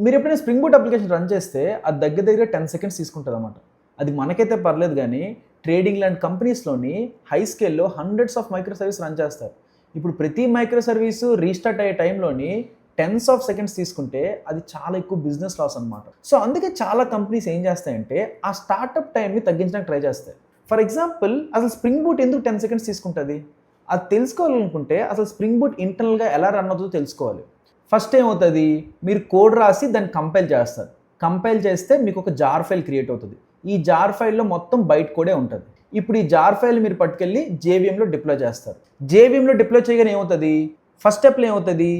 మీరు ఎప్పుడైనా spring boot application run చేస్తే అది దగ్గర దగ్గర 10 సెకండ్స్ తీసుకుంటుందన్నమాట. అది మనకైతే పర్లేదు కానీ ట్రేడింగ్ లాంటి కంపెనీస్లోని హై స్కేల్లో hundreds of micro service run చేస్తారు. ఇప్పుడు ప్రతి మైక్రో సర్వీసు రీస్టార్ట్ అయ్యే టైంలోని టెన్స్ ఆఫ్ సెకండ్స్ తీసుకుంటే అది చాలా ఎక్కువ బిజినెస్ లాస్ అనమాట. సో అందుకే చాలా కంపెనీస్ ఏం చేస్తాయంటే ఆ స్టార్టప్ టైంని తగ్గించడానికి ట్రై చేస్తాయి. ఫర్ ఎగ్జాంపుల్ అసలు స్ప్రింగ్ బూట్ ఎందుకు 10 సెకండ్స్ తీసుకుంటుంది? అది తెలుసుకోవాలనుకుంటే అసలు స్ప్రింగ్ బూట్ ఇంటర్నల్గా ఎలా రన్ అవుతుందో తెలుసుకోవాలి. ఫస్ట్ ఏమవుతుంది, మీరు కోడ్ రాసి దాన్ని కంపైల్ చేస్తారు. కంపైల్ చేస్తే మీకు ఒక జార్ ఫైల్ క్రియేట్ అవుతుంది. ఈ జార్ ఫైల్లో మొత్తం బైట్ కోడే ఉంటుంది. ఇప్పుడు ఈ జార్ ఫైల్ మీరు పట్టుకెళ్ళి జేవిఎంలో డిప్లాయ్ చేస్తారు. జేవిఎంలో డిప్లాయ్ చేయగానే ఏమవుతుంది, ఫస్ట్ స్టెప్లో ఏమవుతుంది,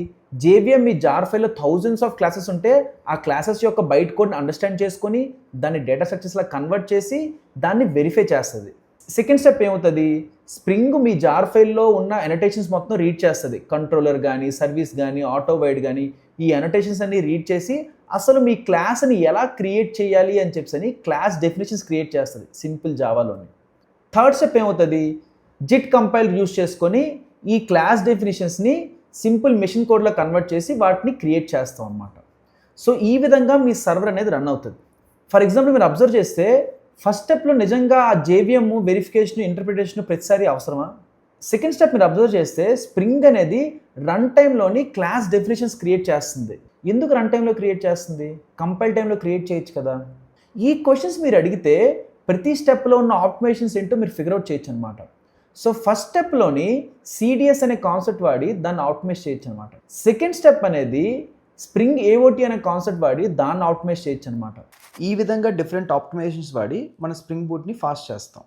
జేవిఎం మీ జార్ ఫైల్లో థౌజండ్స్ ఆఫ్ క్లాసెస్ ఉంటే ఆ క్లాసెస్ యొక్క బైట్ కోడ్ని అండర్స్టాండ్ చేసుకొని దాన్ని డేటా స్ట్రక్చర్స్లా కన్వర్ట్ చేసి దాన్ని వెరిఫై చేస్తుంది. సెకండ్ స్టెప్ ఏమవుతుంది, స్ప్రింగ్ మీ జార్ ఫైల్లో ఉన్న అనోటేషన్స్ మొత్తం రీడ్ చేస్తుంది. కంట్రోలర్ కానీ, సర్వీస్ కానీ, ఆటో వైడ్ కానీ ఈ అనోటేషన్స్ అన్ని రీడ్ చేసి అసలు మీ క్లాస్ని ఎలా క్రియేట్ చేయాలి అని చెప్పి క్లాస్ డెఫినేషన్స్ క్రియేట్ చేస్తుంది సింపుల్ జావాలోని. థర్డ్ స్టెప్ ఏమవుతుంది, జిట్ కంపైల్ యూస్ చేసుకొని ఈ క్లాస్ డెఫినేషన్స్ని సింపుల్ మెషిన్ కోడ్లో కన్వర్ట్ చేసి వాటిని క్రియేట్ చేస్తాం అన్నమాట. సో ఈ విధంగా మీ సర్వర్ అనేది రన్ అవుతుంది. ఫర్ ఎగ్జాంపుల్ మీరు అబ్జర్వ్ చేస్తే ఫస్ట్ స్టెప్లో నిజంగా ఆ జేవిఎం వెరిఫికేషన్, ఇంటర్ప్రిటేషన్ ప్రతిసారి అవసరమా? సెకండ్ స్టెప్ మీరు అబ్జర్వ్ చేస్తే స్ప్రింగ్ అనేది రన్ టైంలోని క్లాస్ డెఫినేషన్స్ క్రియేట్ చేస్తుంది. ఎందుకు రన్ టైంలో క్రియేట్ చేస్తుంది? కంపైల్ టైంలో క్రియేట్ చేయొచ్చు కదా. ఈ క్వశ్చన్స్ మీరు అడిగితే ప్రతి స్టెప్లో ఉన్న ఆప్టిమైజేషన్స్ ఏంటో మీరు ఫిగర్ అవుట్ చేయొచ్చు అనమాట. సో ఫస్ట్ స్టెప్లోని సిడిఎస్ అనే కాన్సెప్ట్ వాడి దాన్ని ఆప్టిమైజ్ చేయొచ్చు అనమాట. సెకండ్ స్టెప్ అనేది స్ప్రింగ్ ఏఓటీ అనే కాన్సెప్ట్ వాడి దాన్ని ఆప్టిమైజ్ చేయొచ్చు అనమాట. ఈ విధంగా డిఫరెంట్ ఆప్టిమైజేషన్స్ వాడి మన స్ప్రింగ్ బూట్ని ఫాస్ట్ చేస్తాం.